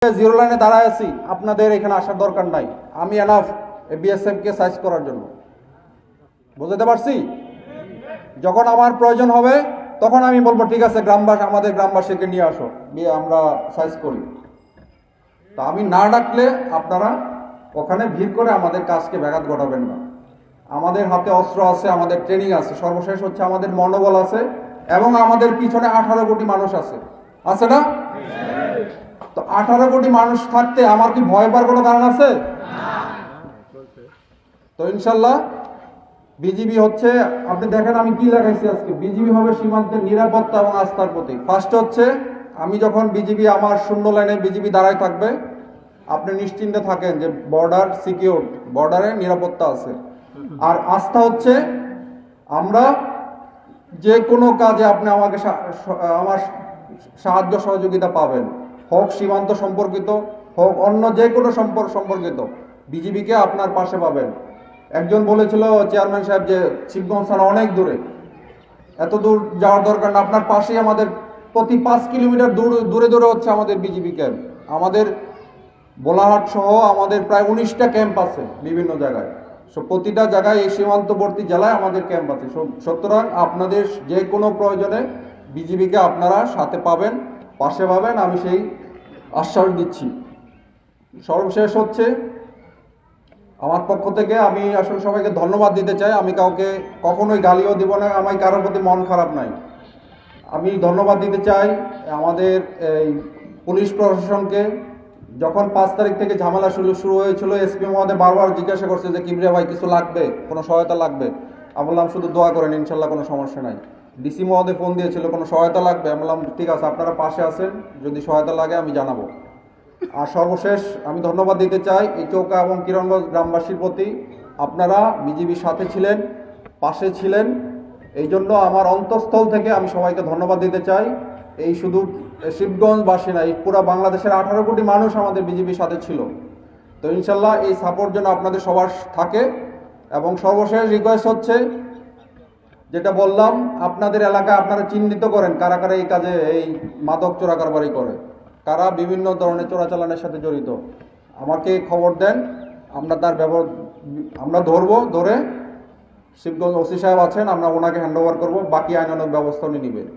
Zero লাইনে দাঁড়ায় আছি, আপনাদের এখানে আসার দরকার নাই। আমি এনাফ বিএসএফ কে সাইজ করার জন্য। বুঝতে পারছি? যখন আমার প্রয়োজন হবে তখন আমি বলবো ঠিক আছে গ্রামবাসী, আমাদের গ্রামবাসীকে নিয়ে আসো, নিয়ে আমরা সাইজ করি। তা আমি না ডাকলে আপনারা ওখানে ভিড় করে আমাদের কাজকে ব্যাঘাত ঘটাবেন না। আমাদের হাতে অস্ত্র আছে, আমাদের ট্রেনিং আছে, সর্বশেষ হচ্ছে আমাদের মনোবল আছে, এবং আমাদের পিছনে 18 কোটি মানুষ আছে, আছে না? তো 18 কোটি মানুষ থাকতে আমার কি ভয় পাওয়ার কোনো কারণ আছে? তো ইনশাল্লাহ বিজিবি হচ্ছে, আপনি দেখেন আমি কি লাগাইছি আজকে, বিজিবি হবে সীমান্তের নিরাপত্তা এবং আস্থার প্রতীক। ফার্স্ট হচ্ছে আমি যখন বিজিবি আমার শূন্য লাইনে বিজিবি দাঁড়ায় থাকবে, আপনি নিশ্চিন্তে থাকেন যে বর্ডার সিকিউর, বর্ডারে নিরাপত্তা আছে। আর আস্থা হচ্ছে আমরা যে কোনো কাজে আপনি আমাকে আমার সাহায্য সহযোগিতা পাবেন, হোক সীমান্ত সম্পর্কিত, হোক অন্য যে কোনো সম্পর্কিত, বিজিবিকে আপনার পাশে পাবেন। একজন বলেছিল চেয়ারম্যান সাহেব যে শিবগঞ্জ থানা অনেক দূরে, এত দূর যাওয়ার দরকার না, আপনার পাশেই আমাদের প্রতি 5 কিলোমিটার দূরে দূরে হচ্ছে আমাদের বিজিবি ক্যাম্প। আমাদের বোলাহাট সহ আমাদের প্রায় 19টা ক্যাম্প আছে বিভিন্ন জায়গায়। প্রতিটা জায়গায় এই সীমান্তবর্তী জেলায় আমাদের ক্যাম্প আছে। সুতরাং আপনাদের যে কোনো প্রয়োজনে বিজিবিকে আপনারা সাথে পাবেন, পাশে পাবেন, আমি সেই আশ্বাস দিচ্ছি। সর্বশেষ হচ্ছে আমার পক্ষ থেকে আমি আসলে সবাইকে ধন্যবাদ দিতে চাই। আমি কাউকে কখনোই গালিও দিব না, আমার কারোর প্রতি মন খারাপ নাই। আমি ধন্যবাদ দিতে চাই আমাদের এই পুলিশ প্রশাসনকে। যখন 5 তারিখ থেকে ঝামেলা শুরু হয়েছিল, এসপি মহোদয় বারবার জিজ্ঞাসা করছে যে কিবরিয়া ভাই কিছু লাগবে, কোনো সহায়তা লাগবে? আমি বললাম শুধু দোয়া করেন, ইনশাল্লাহ কোনো সমস্যা নাই। ডিসি মহোদয় ফোন দিয়েছিল কোনো সহায়তা লাগবে, আমি বললাম ঠিক আছে আপনারা পাশে আছেন, যদি সহায়তা লাগে আমি জানাবো। আর সর্বশেষ আমি ধন্যবাদ দিতে চাই এই চৌকা এবং কিরণগঞ্জ গ্রামবাসীর প্রতি। আপনারা বিজিবির সাথে ছিলেন, পাশে ছিলেন, এই জন্য আমার অন্তঃস্থল থেকে আমি সবাইকে ধন্যবাদ দিতে চাই। এই শুধু শিবগঞ্জবাসী না, এই পুরো বাংলাদেশের 18 কোটি মানুষ আমাদের বিজিবির সাথে ছিল। তো ইনশাল্লাহ এই সাপোর্ট যেন আপনাদের সবার থাকে। এবং সর্বশেষ রিকোয়েস্ট হচ্ছে, যেটা বললাম, আপনাদের এলাকায় আপনারা চিহ্নিত করেন কারা কারা এই কাজে, এই মাদক চোরা কারবারি করে, কারা বিভিন্ন ধরনের চোরাচালানের সাথে জড়িত, আমাকে খবর দেন। আমরা তার আমরা ধরে শিবগঞ্জ ওসি সাহেব আছেন, আমরা ওনাকে হ্যান্ড ওভার করবো, বাকি আইনানুগ ব্যবস্থা উনি নেবেন।